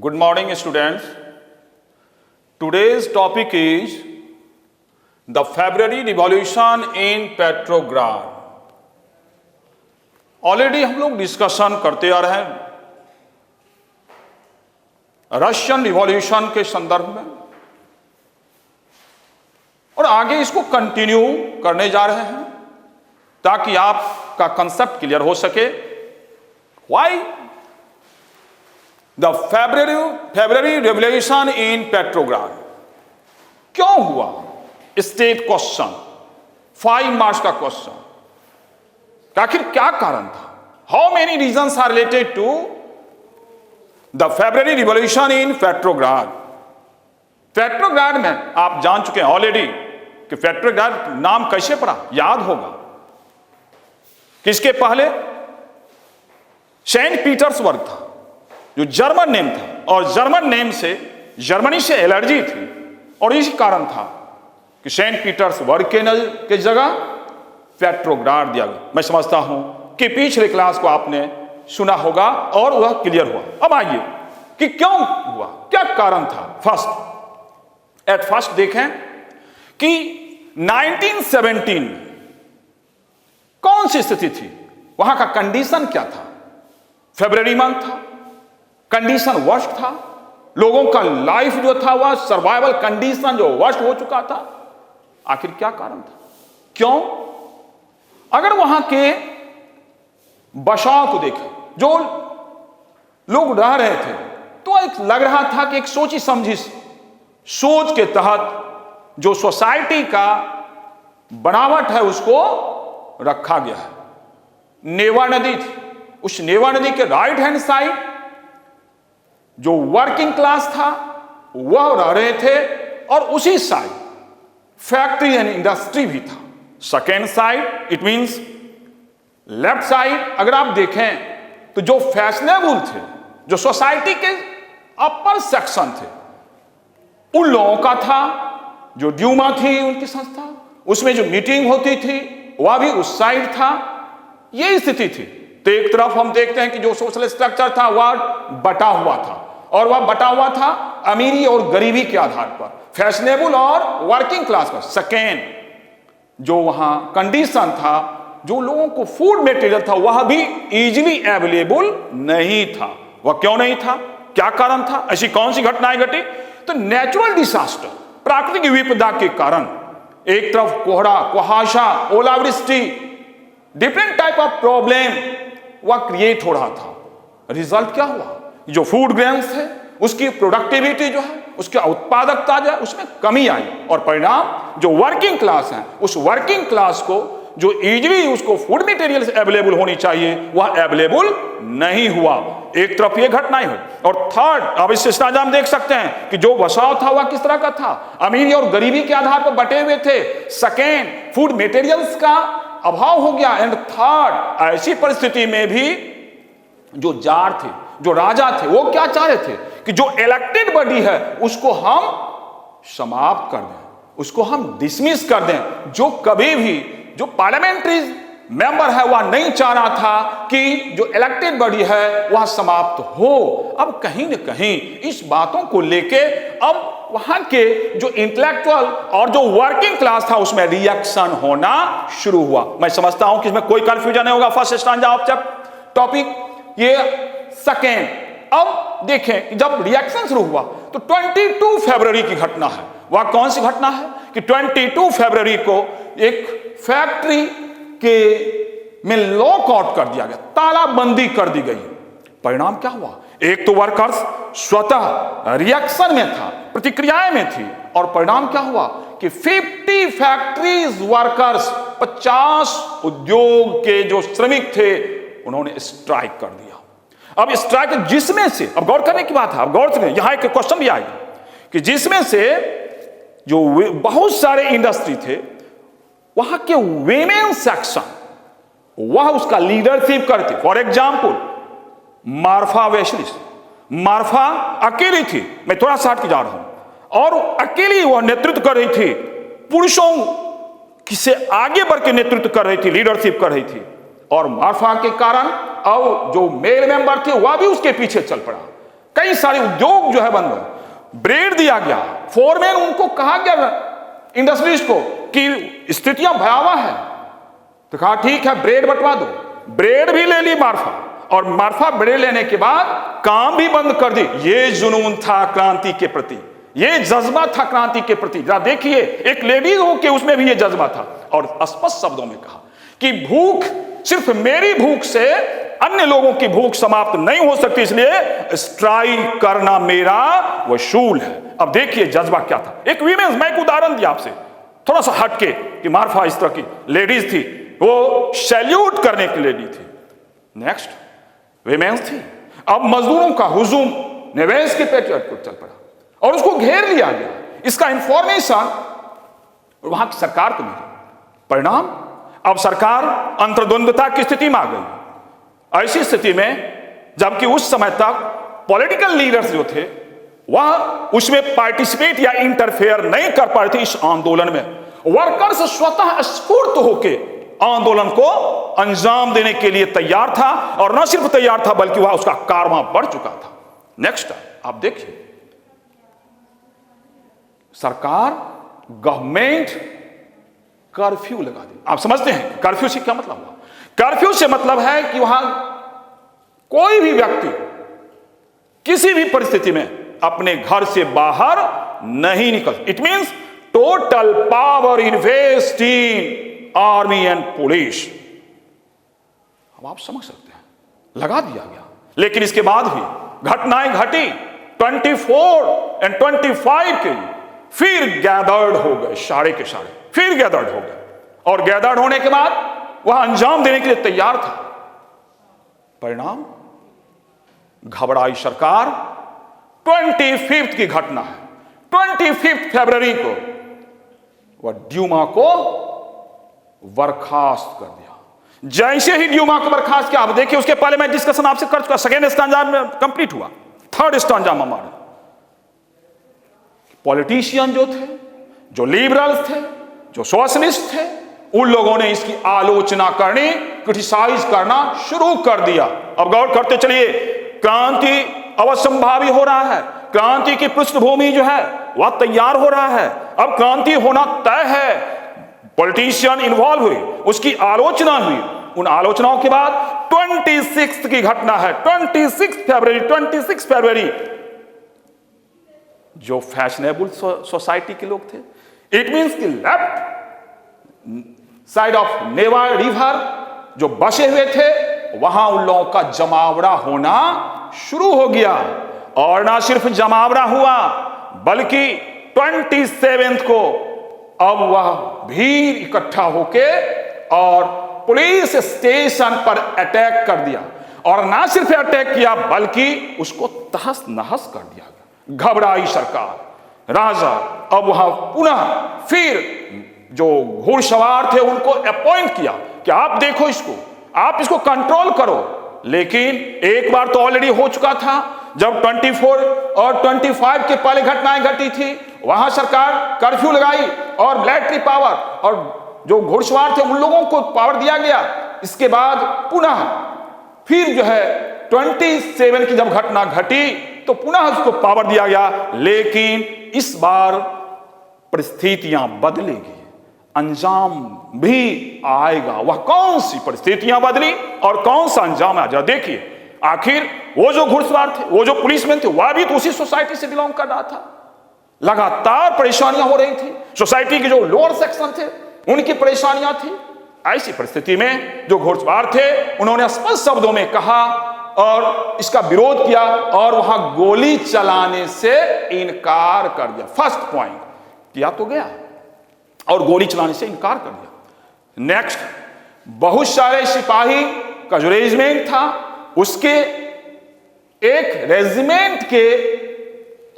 Good morning, students. Today's topic is the February Revolution in Petrograd. Already हम लोग discussion करते आ रहे हैं रशियन रिवॉल्यूशन के संदर्भ में और आगे इसको कंटिन्यू करने जा रहे हैं ताकि आपका कंसेप्ट क्लियर हो सके. Why the February revolution in Petrograd क्यों हुआ? स्टेट क्वेश्चन, 5 मार्क्स का क्वेश्चन. आखिर क्या कारण था? How many reasons are related to the February revolution in Petrograd. Petrograd में आप जान चुके हैं ऑलरेडी कि पेट्रोग्राड नाम कैसे पड़ा, याद होगा कि इसके पहले सेंट पीटर्सबर्ग था जो जर्मन नेम था और जर्मन नेम से जर्मनी से एलर्जी थी और इसी कारण था कि सेंट पीटर्सबर्ग के जगह पेट्रोग्राड दिया गया. मैं समझता हूं कि पिछले क्लास को आपने सुना होगा और वह क्लियर हुआ. अब आइए कि क्यों हुआ, क्या कारण था. फर्स्ट देखें कि 1917 में कौन सी स्थिति थी, वहां का कंडीशन क्या था. फरवरी मंथ था, कंडीशन वर्स्ट था, लोगों का लाइफ जो था वह सर्वाइवल कंडीशन जो वर्स्ट हो चुका था. आखिर क्या कारण था, क्यों? अगर वहां के बसाव को देखें, जो लोग रह रहे थे, तो एक लग रहा था कि एक सोची समझी सोच के तहत जो सोसाइटी का बनावट है उसको रखा गया है. नेवा नदी थी, उस नेवा नदी के राइट हैंड साइड जो वर्किंग क्लास था वह रह रहे थे और उसी साइड फैक्ट्री एंड इंडस्ट्री भी था. Second side it means left side अगर आप देखें तो जो फैशनेबल थे, जो सोसाइटी के अपर सेक्शन थे, उन लोगों का था. जो ड्यूमा थी उनकी संस्था, उसमें जो मीटिंग होती थी वह भी उस साइड था. यही स्थिति थी. तो एक तरफ हम देखते हैं कि जो सोशल स्ट्रक्चर था वह बटा हुआ था और वह बटा हुआ था अमीरी और गरीबी के आधार पर, फैशनेबल और वर्किंग क्लास पर. सेकेंड जो वहां कंडीशन था, जो लोगों को फूड मटेरियल था वह भी इजीली अवेलेबल नहीं था. वह क्यों नहीं था, क्या कारण था, ऐसी कौन सी घटनाएं घटी? तो नेचुरल डिजास्टर, प्राकृतिक विपदा के कारण एक तरफ कोहरा, कुहासा, ओलावृष्टि, डिफरेंट टाइप ऑफ प्रॉब्लम वह क्रिएट हो रहा था. रिजल्ट क्या हुआ? जो फूड ग्रेन्स थे उसकी प्रोडक्टिविटी जो है, उसकी उत्पादकता जो है उसमें कमी आई और परिणाम जो वर्किंग क्लास है उस वर्किंग क्लास को जो इजीली उसको फूड मटेरियल अवेलेबल होनी चाहिए वह अवेलेबल नहीं हुआ. एक तरफ ये घटनाएं हुई. और थर्ड, अब इस सिलसिला हम देख सकते हैं कि जो बसाव था वह किस तरह का था, अमीरी और गरीबी के आधार पर बटे हुए थे. सेकेंड, फूड मटेरियल्स का अभाव हो गया. एंड थर्ड, ऐसी परिस्थिति में भी जो जार थे, जो राजा थे, वो क्या चाह रहे थे कि जो इलेक्टेड बॉडी है उसको हम समाप्त कर दें, उसको हम डिसमिस कर दें. जो कभी भी जो पार्लियामेंट्री मेंबर है वह नहीं चाह रहा था कि जो इलेक्टेड बॉडी है वह समाप्त हो. अब कहीं न कहीं इस बातों को लेके अब वहां के जो इंटेलेक्चुअल और जो वर्किंग क्लास था उसमें रिएक्शन होना शुरू हुआ. मैं समझता हूं कि इसमें कोई कंफ्यूजन नहीं होगा. फर्स्ट स्टैंडर्ड ऑब्जेक्ट टॉपिक ये. सेकेंड, अब देखें जब रिएक्शन शुरू हुआ तो 22 फरवरी की घटना है. वह कौन सी घटना है कि 22 फरवरी को एक फैक्ट्री के में लॉकआउट कर दिया गया, तालाबंदी कर दी गई. परिणाम क्या हुआ? एक तो वर्कर्स स्वतः रिएक्शन में था, प्रतिक्रियाएं में थी और परिणाम क्या हुआ कि 50 फैक्ट्रीज वर्कर्स, 50 उद्योग के जो श्रमिक थे उन्होंने स्ट्राइक कर दिया. अब स्ट्राइक जिसमें से, अब गौर करने की बात है, अब गौर करें, यहां एक क्वेश्चन भी आएगा कि जिसमें से जो बहुत सारे इंडस्ट्री थे वहां के वीमेन सेक्शन वह उसका लीडरशिप करती. फॉर एग्जाम्पल मार्फा वेशलिस, मार्फा अकेली थी, मैं थोड़ा सा हट के जा रहा हूं, और अकेली वह नेतृत्व कर रही थी, पुरुषों से आगे बढ़ के नेतृत्व कर रही थी, लीडरशिप कर रही थी. और मार्फा के कारण अब जो मेल मेंबर थे वह भी उसके पीछे चल पड़ा. कई सारे उद्योग जो है बंद हो, ब्रेड दिया गया, फोरमैन उनको कहा गया इंडस्ट्रीज को कि स्थितियां भयावह है, तो कहा ठीक है ब्रेड बंटवा दो। ब्रेड भी ले ली मार्फा, और मार्फा ब्रेड लेने के बाद काम भी बंद कर दी। ये जुनून था क्रांति के प्रति, ये जज्बा था क्रांति के प्रति। जरा देखिए, एक लेडीज हो के उसमें भी ये जज्बा था, और स्पष्ट शब्दों में कहा कि भूख, सिर्फ मेरी भूख से अन्य लोगों की भूख समाप्त नहीं हो सकती, इसलिए स्ट्राइक करना मेरा वसूल है। अब देखिए जज्बा क्या था। एक वीमेंस, मैं एक उदाहरण दिया आपसे थोड़ा सा हटके कि मार्फा इस तरह की लेडीज थी, वो सैल्यूट करने की लेडी थी। नेक्स्ट वीमेंस थी। अब मजदूरों का हुजूम नेवेस के पेट्रियट को चल पड़ा और उसको घेर लिया गया। इसका इंफॉर्मेशन वहां की सरकार को मिली। परिणाम, अब सरकार अंतर्द्वंद्वता की स्थिति में आ गई। ऐसी स्थिति में, जबकि उस समय तक पॉलिटिकल लीडर्स जो थे वह उसमें पार्टिसिपेट या इंटरफेयर नहीं कर पा रहे थे इस आंदोलन में, वर्कर्स स्वतः स्फूर्त होके आंदोलन को अंजाम देने के लिए तैयार था, और न सिर्फ तैयार था बल्कि वह उसका कारवां बढ़ चुका था। नेक्स्ट आप देखिए, सरकार, गवर्नमेंट कर्फ्यू लगा दी। आप समझते हैं कर्फ्यू से क्या मतलब हुआ? कर्फ्यू से मतलब है कि वहां कोई भी व्यक्ति किसी भी परिस्थिति में अपने घर से बाहर नहीं निकल। It means total power invest in army and police. अब आप समझ सकते हैं, लगा दिया गया। लेकिन इसके बाद भी घटनाएं घटी। 24 और 25 के लिए फिर गैदर्ड हो गए, सारे के सारे फिर गैदर्ड हो गए, और गैदर्ड होने के बाद वह अंजाम देने के लिए तैयार था। परिणाम, घबराई सरकार। 25 की घटना है, 25 फरवरी को वह ड्यूमा को बर्खास्त कर दिया। जैसे ही ड्यूमा को बर्खास्त किया, अब देखिए उसके पहले मैं डिस्कशन आपसे कर चुका, सेकेंड स्टांजा में कंप्लीट हुआ, थर्ड स्टांजा में हमारे पॉलिटिशियन जो थे, जो लिबरल्स थे, जो सोशलिस्ट थे, उन लोगों ने इसकी आलोचना करनी, क्रिटिसाइज करना शुरू कर दिया। अब गौर करते चलिए, क्रांति अवश्यंभावी हो रहा है, क्रांति की पृष्ठभूमि जो है वह तैयार हो रहा है, अब क्रांति होना तय है। पॉलिटिशियन इन्वॉल्व हुई, उसकी आलोचना हुई। उन आलोचनाओं के बाद 26 की घटना है, 26 फरवरी, जो फैशनेबल सोसाइटी के लोग थे, इट मींस कि left side of Neva river जो बसे हुए थे, वहां उन लोगों का जमावड़ा होना शुरू हो गया। और ना सिर्फ जमावड़ा हुआ, बल्कि 27 को अब वह भीड़ इकट्ठा होके और पुलिस स्टेशन पर अटैक कर दिया। और ना सिर्फ अटैक किया बल्कि उसको तहस नहस कर दिया गया। घबराई सरकार, राजा अब वहां पुनः फिर जो घुड़सवार थे उनको अपॉइंट किया कि आप देखो इसको, आप इसको कंट्रोल करो। लेकिन एक बार तो ऑलरेडी हो चुका था, जब 24 और 25 के पहले घटनाएं घटी थी, वहां सरकार कर्फ्यू लगाई और मिलिट्री पावर और जो घुड़सवार थे उन लोगों को पावर दिया गया। इसके बाद पुनः फिर जो है 27 की जब घटना घटी तो पुनः उसको पावर दिया गया। लेकिन इस बार परिस्थितियां बदलेगी, अंजाम भी आएगा। वह कौन सी परिस्थितियां बदली और कौन सा अंजाम आया, देखिए। आखिर वो जो घुड़सवार थे, वो जो पुलिसमैन थे, वह भी तो उसी सोसाइटी से बिलोंग कर रहा था। लगातार परेशानियां हो रही थी, सोसाइटी के जो लोअर सेक्शन थे उनकी परेशानियां थी। ऐसी परिस्थिति में जो घुड़सवार थे उन्होंने स्पष्ट शब्दों में कहा और इसका विरोध किया और वहां गोली चलाने से इनकार कर दिया। फर्स्ट पॉइंट किया तो गया और गोली चलाने से इनकार कर दिया। नेक्स्ट, बहुत सारे सिपाही का जो रेजिमेंट था उसके एक रेजिमेंट के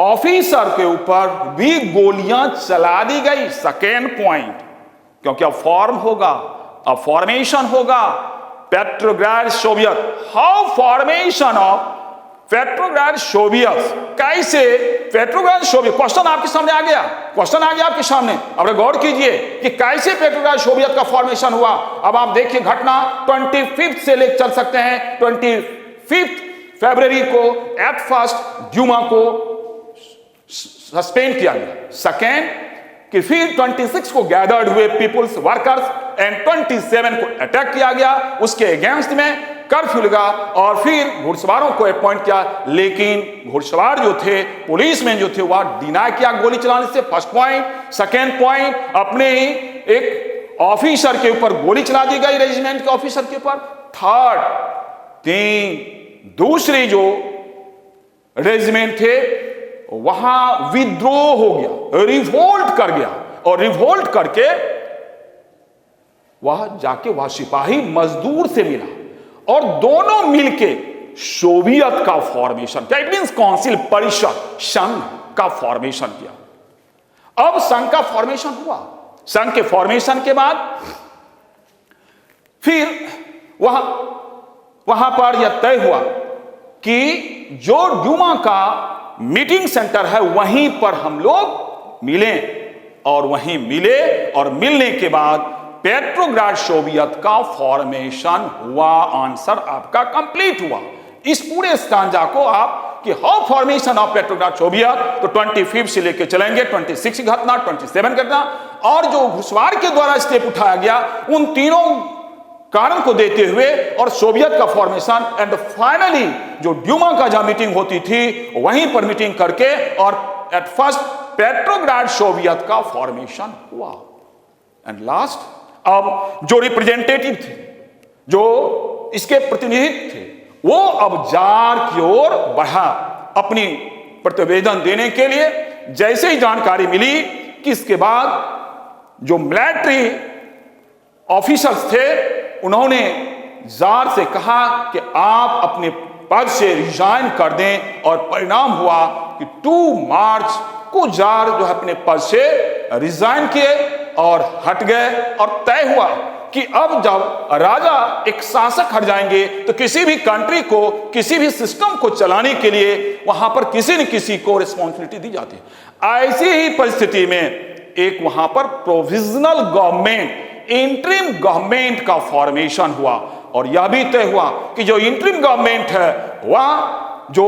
ऑफिसर के ऊपर भी गोलियां चला दी गई। सेकेंड पॉइंट, क्योंकि अब फॉर्म होगा, अब फॉर्मेशन होगा Petrograd Soviet. How formation of Petrograd Soviet, कैसे पेट्रोग्राड सोवियत, क्वेश्चन आपके सामने आ गया, क्वेश्चन आ गया आपके सामने। अब गौर कीजिए कि कैसे पेट्रोग्राड सोवियत का फॉर्मेशन हुआ। अब आप देखिए घटना 25 से ले चल सकते हैं 25 फरवरी को एट फर्स्ट ड्यूमा को सस्पेंड किया गया। सेकेंड कि फिर 26 को गैदर्ड हुए पीपुल्स वर्कर्स एंड 27 को अटैक किया गया, उसके अगेंस्ट में कर्फ्यू लगा और फिर घुड़सवारों को अपॉइंट किया, लेकिन घुड़सवार जो थे, पुलिसमैन जो थे, वह डिनाई किया गोली चलाने से। First point. सेकेंड पॉइंट, अपने ही एक ऑफिसर के ऊपर गोली चला दी गई, रेजिमेंट के ऑफिसर के ऊपर। थर्ड, तीन, दूसरी जो रेजिमेंट थे वहां विद्रोह हो गया, रिवोल्ट कर गया, और रिवोल्ट करके वह जाके वह सिपाही मजदूर से मिला और दोनों मिलके सोवियत का फॉर्मेशन किया। इट मींस काउंसिल, परिषद, संघ का फॉर्मेशन किया। अब संघ का फॉर्मेशन हुआ। संघ के फॉर्मेशन के बाद फिर वहां पर यह तय हुआ कि जो ड्यूमा का मीटिंग सेंटर है वहीं पर हम लोग मिलें, और वहीं मिले, और मिलने के बाद पेट्रोग्राड सोवियत का फॉर्मेशन हुआ। आंसर आपका कंप्लीट हुआ। इस पूरे स्टांजा को आप कि how formation of Petrograd Soviet, तो 25 से लेके चलेंगे 26 घटना, 27 घटना, और जो घुड़सवार के द्वारा स्टेप उठाया गया उन तीनों कारण को देते हुए, और सोवियत का फॉर्मेशन, एंड फाइनली जो ड्यूमा का जहां मीटिंग होती थी वहीं पर मीटिंग करके, और एट फर्स्ट पेट्रोग्राड सोवियत का फॉर्मेशन हुआ। एंड लास्ट, अब जो रिप्रेजेंटेटिव थे, जो इसके प्रतिनिधि थे, वो अब जार की ओर बढ़ा अपनी प्रतिवेदन देने के लिए। जैसे ही जानकारी मिली कि इसके बाद जो मिलिट्री ऑफिसर्स थे उन्होंने जार से कहा कि आप अपने पद से रिजाइन कर दें, और परिणाम हुआ कि 2 मार्च को जार जो है अपने पद से रिजाइन किए और हट गए, और तय हुआ कि अब जब राजा एक शासक हट जाएंगे तो किसी भी कंट्री को, किसी भी सिस्टम को चलाने के लिए वहां पर किसी न किसी को रिस्पॉन्सिबिलिटी दी जाती है। ऐसी ही परिस्थिति में एक वहां पर प्रोविजनल गवर्नमेंट, इंटरिम गवर्नमेंट का फॉर्मेशन हुआ, और यह भी तय हुआ कि जो इंटरिम गवर्नमेंट है वह जो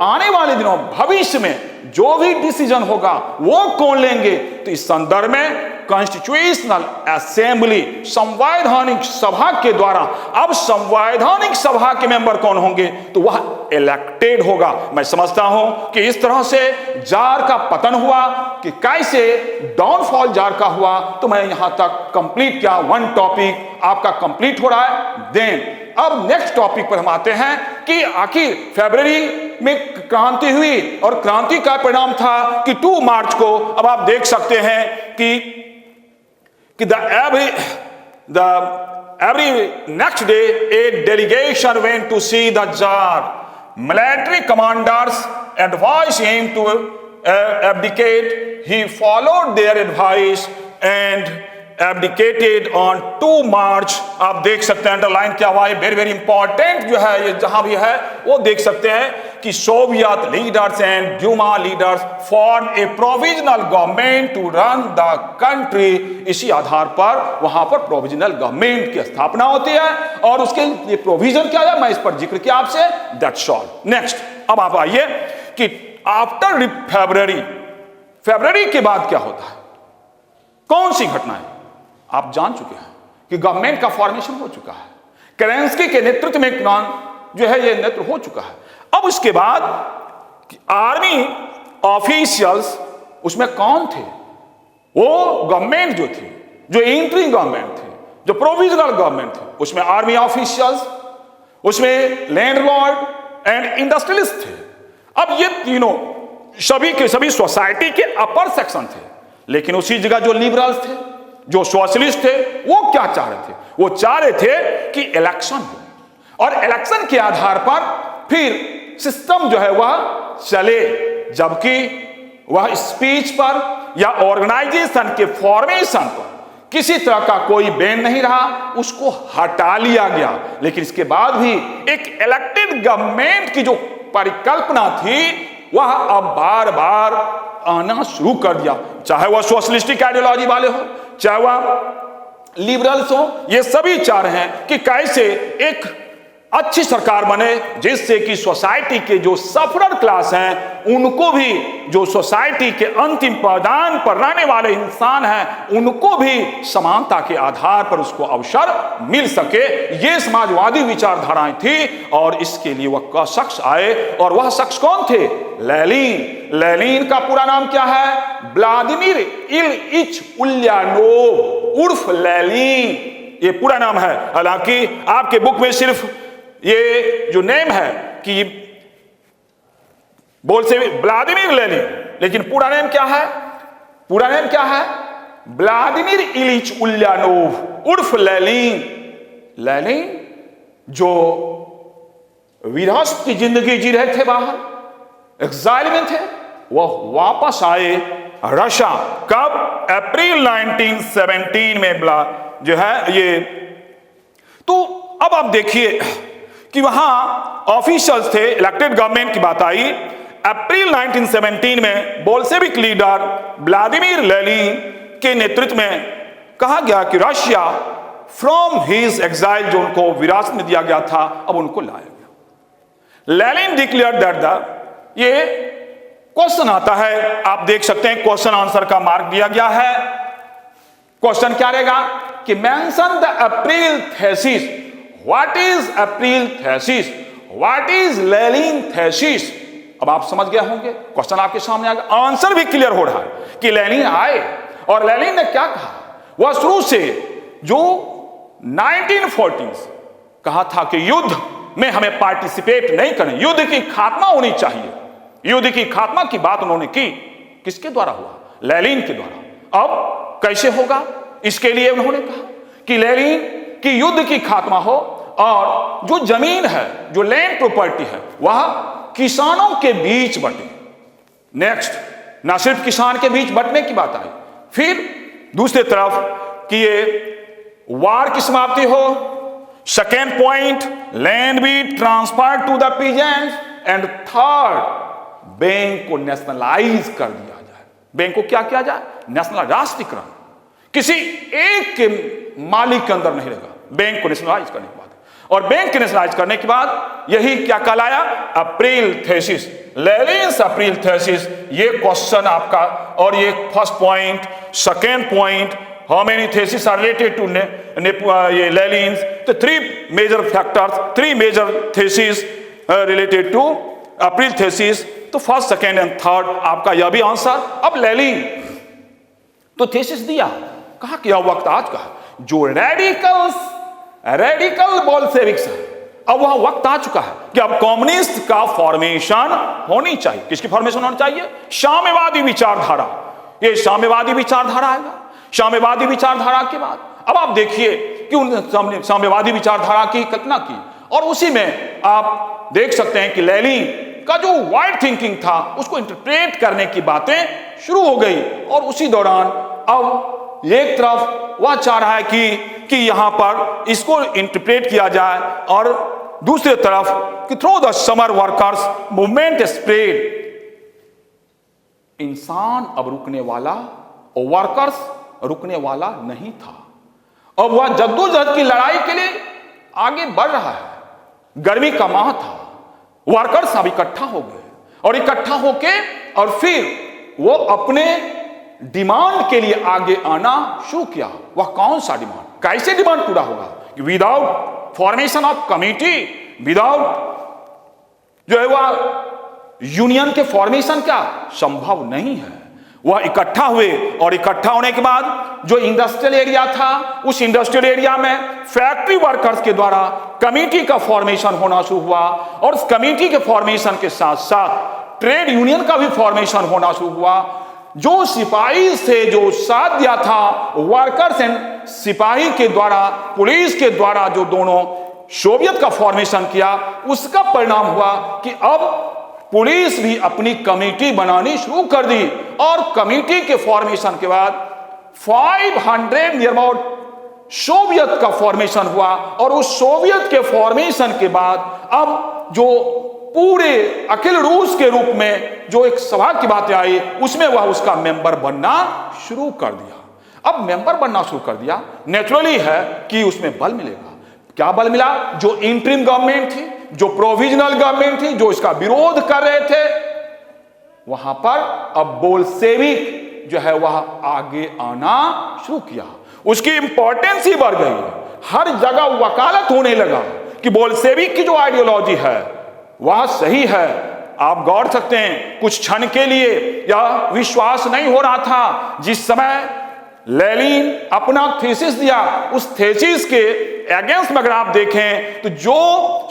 आने वाले दिनों भविष्य में जो भी डिसीजन होगा वो कौन लेंगे, तो इस संदर्भ में कॉन्स्टिट्यूशनल असेंबली, संवैधानिक सभा के द्वारा, अब संवैधानिक सभा के मेंबर कौन होंगे, तो वह इलेक्टेड होगा। मैं समझता हूं कि इस तरह से जार का पतन हुआ, कि कैसे डाउनफॉल जार का हुआ, तो मैं यहां तक कंप्लीट किया। 1 टॉपिक आपका कंप्लीट हो रहा है। देन अब नेक्स्ट टॉपिक पर हम आते हैं कि आखिर फरवरी में क्रांति हुई, और क्रांति का परिणाम था कि 2 मार्च को, अब आप देख सकते हैं कि every next day a delegation went to see the Tsar. Military commanders advised him to abdicate. He followed their advice and abdicated on 2 March. आप देख सकते हैं अंडरलाइन क्या हुआ है, वेरी वेरी इंपॉर्टेंट जो है ये जहां भी है वो देख सकते हैं कि Soviet leaders and Duma leaders form a provisional government to run the country. इसी आधार पर वहां पर प्रोविजनल गवर्नमेंट की स्थापना होती है, और उसके लिए प्रोविजन क्या है मैं इस पर जिक्र किया आपसे, दैट्स ऑल। नेक्स्ट, अब आप आइए कि आफ्टर फरवरी के बाद क्या होता है, कौन सी घटनाएं आप जान चुके हैं कि गवर्नमेंट का फॉर्मेशन हो चुका है, केरेंस्की के नेतृत्व में जो है ये नेतृत्व हो चुका है। अब उसके बाद आर्मी ऑफिशियल्स उसमें कौन थे, वो गवर्नमेंट जो थी, जो इंटरिम गवर्नमेंट थे, जो प्रोविजनल गवर्नमेंट थे, उसमें आर्मी ऑफिशियल्स, उसमें लैंडलॉर्ड एंड इंडस्ट्रियलिस्ट थे। अब ये तीनों सभी के सभी सोसाइटी के अपर सेक्शन थे, लेकिन उसी जगह जो लिबरल्स थे, जो सोशलिस्ट थे, वो क्या चाह रहे थे, वो चाह रहे थे कि इलेक्शन हो, और इलेक्शन के आधार पर फिर सिस्टम जो है वह चले, जबकि वह स्पीच पर या ऑर्गेनाइजेशन के फॉर्मेशन पर किसी तरह का कोई बैन नहीं रहा, उसको हटा लिया गया। लेकिन इसके बाद भी एक इलेक्टेड गवर्नमेंट की जो परिकल्पना थी वह अब बार बार आना शुरू कर दिया, चाहे वह सोशलिस्टिक आइडियोलॉजी वाले हो, चाहे वह लिबरल्स हो, ये सभी चाह रहे हैं कि कैसे एक अच्छी सरकार बने, जिससे कि सोसाइटी के जो सफरर क्लास हैं उनको भी, जो सोसाइटी के अंतिम पायदान पर रहने वाले इंसान हैं उनको भी समानता के आधार पर उसको अवसर मिल सके। ये समाजवादी विचारधाराएं थी और इसके लिए वह शख्स आए, और वह शख्स कौन थे? लेनिन। लेनिन का पूरा नाम क्या है? व्लादिमीर इलिच उल्यानोव उर्फ लेनिन, ये पूरा नाम है। हालांकि आपके बुक में सिर्फ ये जो नेम है कि बोल से व्लादिमीर लेनिन, लेकिन पूरा नेम क्या है? पूरा नेम क्या है? व्लादिमीर इलिच उल्यानोव उर्फ लेनिन। लेनिन जो विरासत की जिंदगी जी रहे थे, बाहर एग्जाइल में थे, वह वापस आए रशिया। कब? अप्रैल 1917 में जो है ये। तो अब आप देखिए कि वहां ऑफिशियल्स थे, इलेक्टेड गवर्नमेंट की बात आई। अप्रैल 1917 में बोल्शेविक लीडर व्लादिमीर लेनिन के नेतृत्व में कहा गया कि रशिया फ्रॉम हिज एग्जाइल, जो उनको विरासत में दिया गया था, अब उनको लाया गया। लेनिन डिक्लेयर दैट ये क्वेश्चन आता है, आप देख सकते हैं क्वेश्चन आंसर का मार्क दिया गया है। क्वेश्चन क्या रहेगा कि mention the April thesis. What is April thesis? What is Lenin thesis? अब आप समझ गए होंगे, क्वेश्चन आपके सामने आ गया, आंसर भी क्लियर हो रहा है कि लेनिन आए और लेनिन ने क्या कहा। वह शुरू से जो 1940s कहा था कि युद्ध में हमें पार्टिसिपेट नहीं करना, युद्ध की खात्मा होनी चाहिए। युद्ध की खात्मा की बात उन्होंने की। किसके द्वारा हुआ? लेनिन के द्वारा। अब कैसे होगा? इसके लिए उन्होंने कहा कि लेनिन की युद्ध की खात्मा हो, और जो जमीन है, जो लैंड प्रॉपर्टी है, वह किसानों के बीच बटे। नेक्स्ट, ना सिर्फ किसान के बीच बंटने की बात आई, फिर दूसरी तरफ कि ये वार की समाप्ति हो। Second point, land be transfer to the peasants, and third, bank को नेशनलाइज कर दिया जाए। बैंक को क्या किया जाए? नेशनल, राष्ट्रीयकरण। किसी एक के मालिक के अंदर नहीं रहेगा, बैंक को नेशनलाइज करने के बाद। और बैंक के नेशनलाइज करने के बाद यही क्या कहलाया? April thesis, Lenin's April thesis. ये क्वेश्चन आपका, और ये first point. Second point, how many thesis are related to ये लेनिन्स? तो three major factors, three major thesis related to April thesis. तो फर्स्ट, सेकेंड एंड थर्ड आपका यह भी आंसर। अब लेनिन तो थीसिस दिया, कहा कि यह वक्त आज का है जो रेडिकल बोल्शेविक्स है, अब वह वक्त आ चुका है कि अब कम्युनिस्ट का फॉर्मेशन होनी चाहिए। किसकी फॉर्मेशन होनी चाहिए? साम्यवादी विचारधारा। ये साम्यवादी विचारधारा आएगा। साम्यवादी विचारधारा के बाद अब आप देखिए कि उन साम्यवादी विचारधारा की कल्पना की, और उसी में आप देख सकते हैं कि लेनिन का जो वाइड थिंकिंग था उसको इंटरप्रेट करने की बातें शुरू हो गई। और उसी दौरान अब एक तरफ वह चाह रहा है कि यहां पर इसको इंटरप्रेट किया जाए, और दूसरी तरफ कि through the summer workers movement spread. इंसान अब रुकने वाला, और वर्कर्स रुकने वाला नहीं था। अब वह जद्दोजहद की लड़ाई के लिए आगे बढ़ रहा है। गर्मी का माह था, वर्कर्स अब इकट्ठा हो गए, और इकट्ठा होके और फिर वो अपने डिमांड के लिए आगे आना शुरू किया। वह कौन सा डिमांड? कैसे डिमांड पूरा होगा? Without formation of committee, without जो है वह यूनियन के फॉर्मेशन क्या संभव नहीं है। वह इकट्ठा हुए, और इकट्ठा होने के बाद जो इंडस्ट्रियल एरिया था, उस इंडस्ट्रियल एरिया में फैक्ट्री वर्कर्स के द्वारा कमिटी का फॉर्मेशन होना शुरू हुआ, और उस कमिटी के फॉर्मेशन के साथ साथ ट्रेड यूनियन का भी फॉर्मेशन होना शुरू हुआ। जो सिपाही से जो साथ दिया था, वर्कर्स एंड सिपाही के द्वारा, पुलिस के द्वारा जो दोनों सोवियत का फॉर्मेशन किया, उसका परिणाम हुआ कि अब पुलिस भी अपनी कमेटी बनानी शुरू कर दी। और कमेटी के फॉर्मेशन के बाद 500 नियर अबाउट सोवियत का फॉर्मेशन हुआ, और उस सोवियत के फॉर्मेशन के बाद अब जो पूरे अखिल रूस के रूप में जो एक सभा की बातें आई, उसमें वह उसका मेंबर बनना शुरू कर दिया। अब मेंबर बनना शुरू कर दिया, नेचुरली है कि उसमें बल मिलेगा। क्या बल मिला? जो इंटरिम गवर्नमेंट थी, जो प्रोविजनल गवर्नमेंट थी, जो इसका विरोध कर रहे थे, वहां पर अब बोल्शेविक जो है वह आगे आना शुरू किया। उसकी इंपॉर्टेंस ही बढ़ गई। हर जगह वकालत होने लगा कि बोल्शेविक की जो आइडियोलॉजी है वह सही है। आप गौर सकते हैं, कुछ क्षण के लिए यह विश्वास नहीं हो रहा था। जिस समय लेनिन अपना थीसिस दिया, उस थीसिस के अगेंस्ट में अगर आप देखें तो जो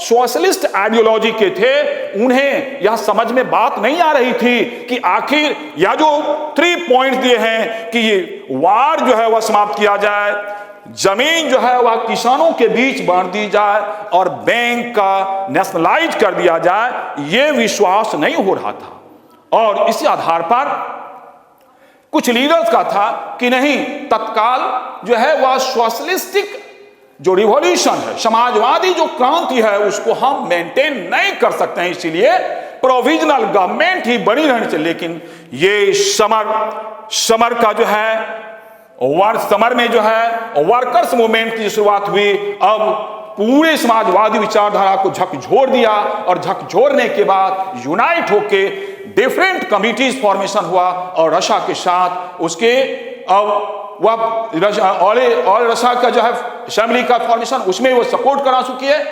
सोशलिस्ट आइडियोलॉजी के थे उन्हें यह समझ में बात नहीं आ रही थी कि आखिर यह जो 3 पॉइंट्स दिए हैं कि ये वार जो है वह समाप्त किया जाए, जमीन जो है वह किसानों के बीच बांट दी जाए और बैंक का नेशनलाइज कर दिया जाए, यह विश्वास नहीं हो रहा था। और इसी आधार पर कुछ लीडर्स का था कि नहीं, तत्काल जो है वह सोशलिस्टिक जो रिवॉल्यूशन है, समाजवादी जो क्रांति है, उसको हम मेंटेन नहीं कर सकते हैं, इसीलिए प्रोविजनल गवर्नमेंट ही बनी रहनी चाहिए। लेकिन ये समर का जो है समर में जो है वर्कर्स मूवमेंट की शुरुआत हुई। अब पूरे समाजवादी विचारधारा को झकझोर दिया और झकझोरने के बाद यूनाइट होके डिफरेंट कमिटीज फॉर्मेशन हुआ और रशिया के साथ उसके अब वह ऑल रशिया का जो है असेंबली का फॉर्मेशन, उसमें वो सपोर्ट करा चुकी है।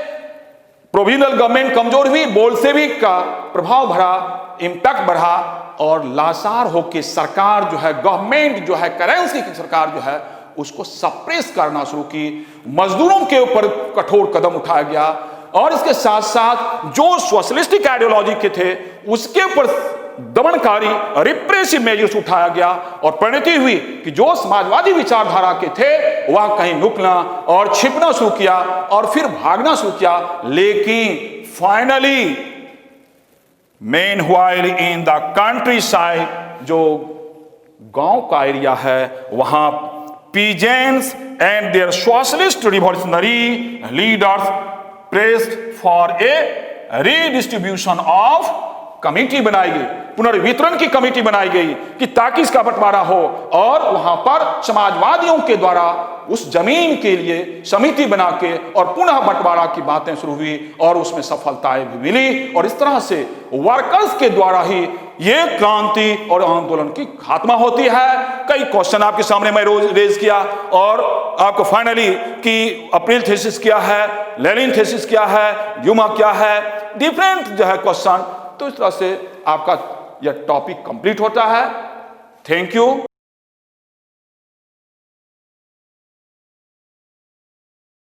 प्रोविजनल गवर्नमेंट कमजोर हुई, बोल्शेविक का प्रभाव भरा, इंपैक्ट बढ़ा और लाचार होकर सरकार जो है, गवर्नमेंट जो है, करेंसी की सरकार जो है उसको सप्रेस करना शुरू की। मजदूरों के ऊपर कठोर कदम उठाया गया और इसके साथ साथ जो सोशलिस्टिक आइडियोलॉजी के थे उसके ऊपर दमनकारी रिप्रेसिव मेजर्स उठाया गया और परिणति हुई कि जो समाजवादी विचारधारा के थे वह कहीं नुकना और छिपना शुरू किया और फिर भागना शुरू किया। लेकिन finally meanwhile in the countryside, जो गांव का एरिया है, वहां peasants and their socialist revolutionary leaders pressed for a redistribution of committee बनाई गई, पुनर्वितरण की कमेटी बनाई गई कि ताकि इसका बंटवारा हो और वहां पर समाजवादियों के द्वारा उस जमीन के लिए समिति बना के और पुनः बंटवारा की बातें शुरू हुई और उसमें सफलताएं भी मिली। और इस तरह से वर्कर्स के द्वारा ही ये क्रांति और आंदोलन की खात्मा होती है। कई क्वेश्चन आपके सामने मैं रोज रेज किया और आपको फाइनली कि अप्रैल थीसिस क्या है, लेनिन थीसिस क्या है, ड्यूमा क्या है, डिफरेंट जो है क्वेश्चन। तो इस तरह से आपका यह टॉपिक कंप्लीट होता है। Thank you.